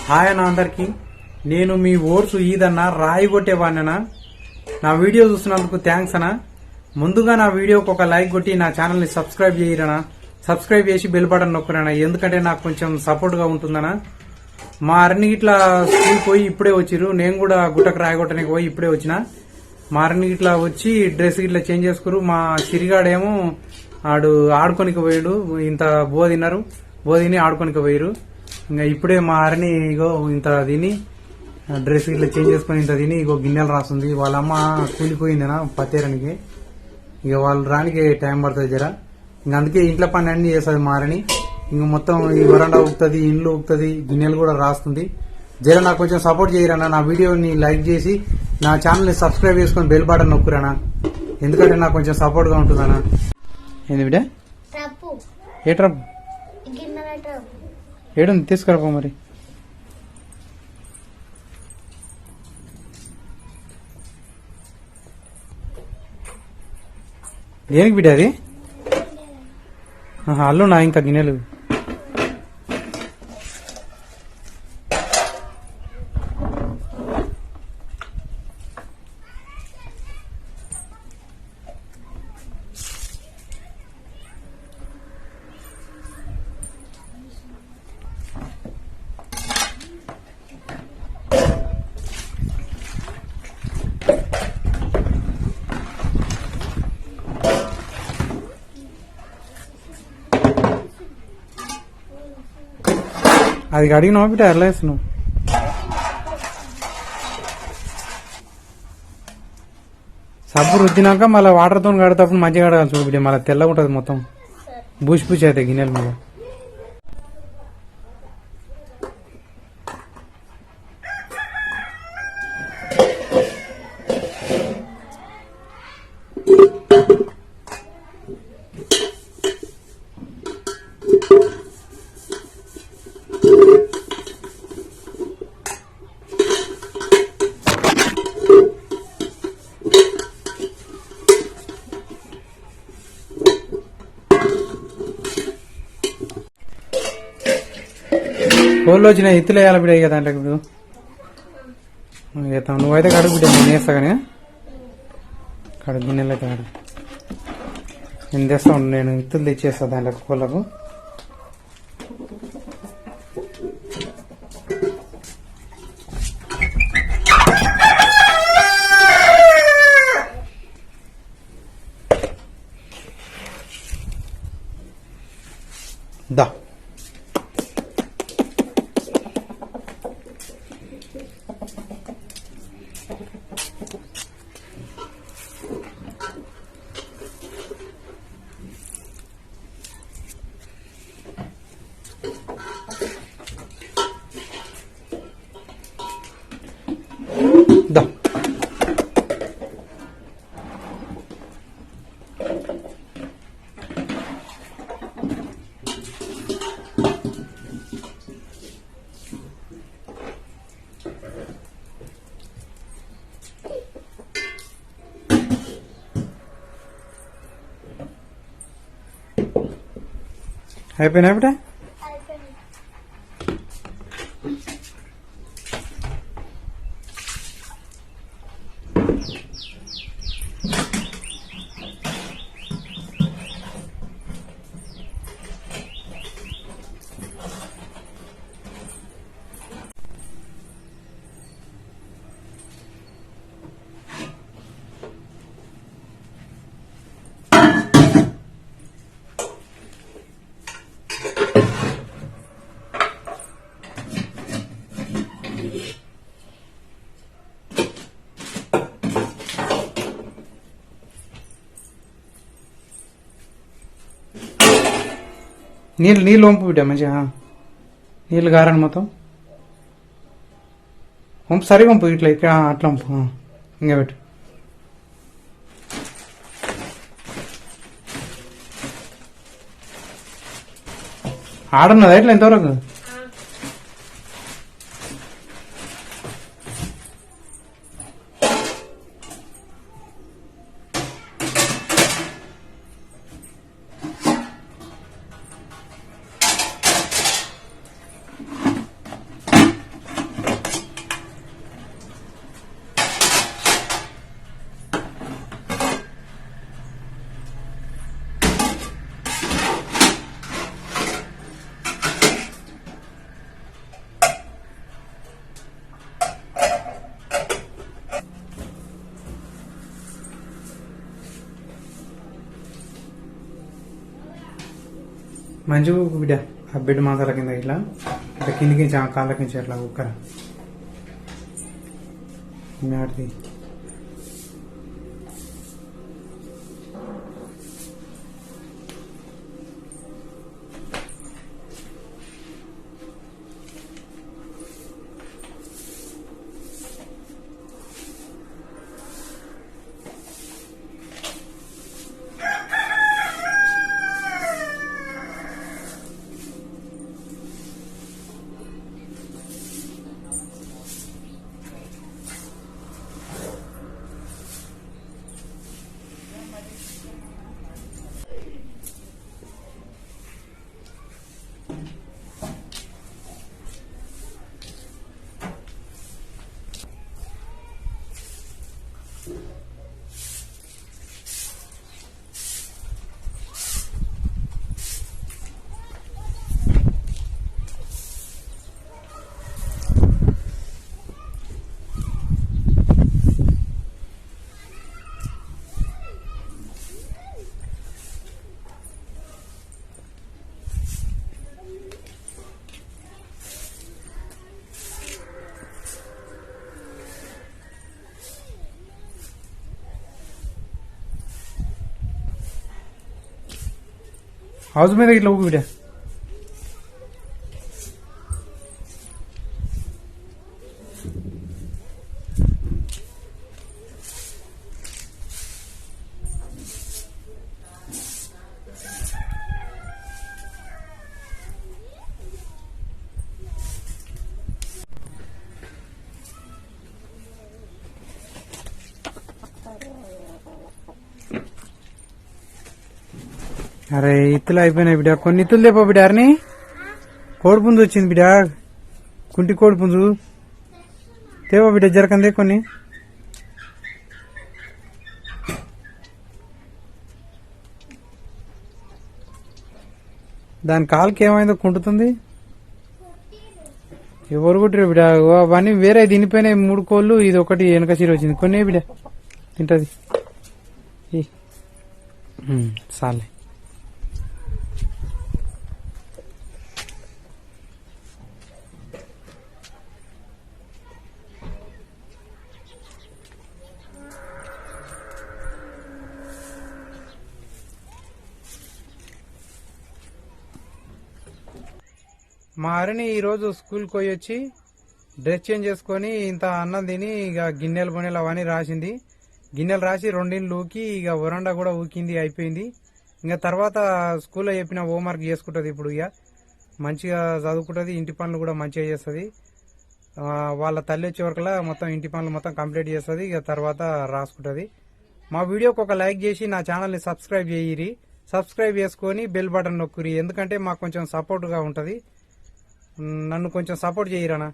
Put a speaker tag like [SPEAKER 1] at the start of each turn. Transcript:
[SPEAKER 1] Hi అన్న అందరికి. నేను మీ ఓర్సు ఈదన్నా రాయి కొట్టేవాడినా. నా వీడియో చూస్తున్నందుకు థ్యాంక్స్ అన్న. ముందుగా నా వీడియోకి ఒక లైక్ కొట్టి నా ఛానల్ ని సబ్స్క్రైబ్ చేయరనా. సబ్స్క్రైబ్ చేసి బెల్ బటన్ నొక్కరనా, ఎందుకంటే నాకు కొంచెం సపోర్ట్ గా ఉంటుందనా. మా అరణి ఇట్లా స్కూల్ పోయి ఇప్పుడే వచ్చిర్రు. నేను కూడా గుట్టకు రాయి కొట్టడానికి పోయి ఇప్పుడే వచ్చిన. మా అరణి ఇట్లా వచ్చి డ్రెస్ ఇట్లా చేంజ్ చేసుకురు. మా సిరిగాడేమో ఆడు ఆడుకోనికి పోయాడు. ఇంత బో తిన్నారు, బో తిని ఆడుకోనికి పోయారు. ఇంకా ఇప్పుడే మా అరణి ఇగో ఇంత తిని డ్రెస్ ఇట్లా చేంజ్ చేసుకుని ఇంత తిని ఇగో గిన్నెలు రాస్తుంది. వాళ్ళ అమ్మ కూలిపోయిందనా పత్తేరానికి. ఇక వాళ్ళు రానికి టైం పడుతుంది జర. ఇంక అందుకే ఇంట్లో పని అన్ని చేస్తుంది మా అరణి. ఇంక మొత్తం ఈ వరండా ఊపుతుంది, ఇండ్లు ఊపుతుంది, గిన్నెలు కూడా రాస్తుంది. జర నాకు కొంచెం సపోర్ట్ చేయరన్నా. నా వీడియోని లైక్ చేసి నా ఛానల్ ని సబ్స్క్రైబ్ చేసుకుని బెల్ బటన్ నొక్కురానా, ఎందుకంటే నాకు కొంచెం సపోర్ట్ గా ఉంటుందన్నా. ఏంది బిడ్డ? ఏ ట్రప్ ఏడుంది తీసుకురాపో మరి. దేనికి బిడ్డ అది? అల్లు నా ఇంకా గిన్నెలు. అది అడిగినావు బిడ్డ, ఎలా వేస్తున్నావు? సబ్బు రుద్దినాక మళ్ళీ వాటర్తో కడతాప్పుడు మంచిగా కడగాలి చూడు బిడ్డ. మళ్ళీ తెల్లగా ఉంటుంది మొత్తం, బూసి పూసి అవుతాయి గిన్నెలు మళ్ళీ. కోళ్ళు వచ్చిన ఎత్తులు వేయాలి బిడ్డ. ఇక దాంట్లో ఇప్పుడు వేస్తాం. నువ్వైతే కడుగు బిడ్డ, నేను వేస్తా కానీ కడుగు గిన్నెలు అయితే కడుగు. నేను తెస్తా ఉండు, నేను ఇత్తులు తెచ్చేస్తా దాంట్లో కోళ్ళకు. దా దా. అయిపోయినా బిడ్డ? నీళ్ళు వంపు బిడ్డ మంచిగా. నీళ్ళు గారని మొత్తం వంపు, సరిగా వంపు. ఇట్లా ఇక్కడ అట్లా వంపు. ఇంకా పెట్టు. ఆడున్నదా ఇట్లా ఇంతవరకు? మంచిగా బిడ్డ ఆ బెడ్ మాసాల కింద ఇట్లా ఇట్లా కిందికి కాళ్ళకించి అట్లా కుక్కర మ్యాట్ది. హౌస్ మీద ఇట్లా ఊగు బిడ్డ. అరే ఇత్తులు అయిపోయినాయి బిడ్డ, కొన్ని ఇత్తులు లేపో బిడ్డ. అరని కోడిపుంజు వచ్చింది బిడ్డ, కుంటి కోడిపుంజు తేవో బిడ్డ, జరకందే కొన్ని. దాని కాలుకి ఏమైందో కుంటుతుంది. ఎవరు కుట్టిరు బిడ్డ? అవన్నీ వేరే తినిపోయినాయి 3 కోళ్ళు, ఇది ఒకటి వెనక చీర వచ్చింది. కొన్ని బిడ్డ తింటది సాలే. మా హరిని ఈరోజు స్కూల్కి పోయి వచ్చి డ్రెస్ చేంజ్ చేసుకుని ఇంత అన్నం తిని ఇక గిన్నెలు బొన్నెలు అవన్నీ రాసింది. గిన్నెలు రాసి 2 ఇండ్లు ఊకి ఇక వరండా కూడా ఊకింది, అయిపోయింది. ఇంకా తర్వాత స్కూల్లో చెప్పిన హోంవర్క్ చేసుకుంటుంది. ఇప్పుడు ఇక మంచిగా చదువుకుంటుంది, ఇంటి పనులు కూడా మంచిగా చేస్తుంది. వాళ్ళ తల్లి వచ్చే వరకులా మొత్తం ఇంటి పనులు మొత్తం కంప్లీట్ చేస్తుంది. ఇక తర్వాత రాసుకుంటుంది. మా వీడియోకి ఒక లైక్ చేసి నా ఛానల్ని సబ్స్క్రైబ్ చేయిరి. సబ్స్క్రైబ్ చేసుకొని బెల్ బటన్ నొక్కురి, ఎందుకంటే మాకు కొంచెం సపోర్ట్గా ఉంటుంది. నన్ను కొంచెం సపోర్ట్ చేయరనా.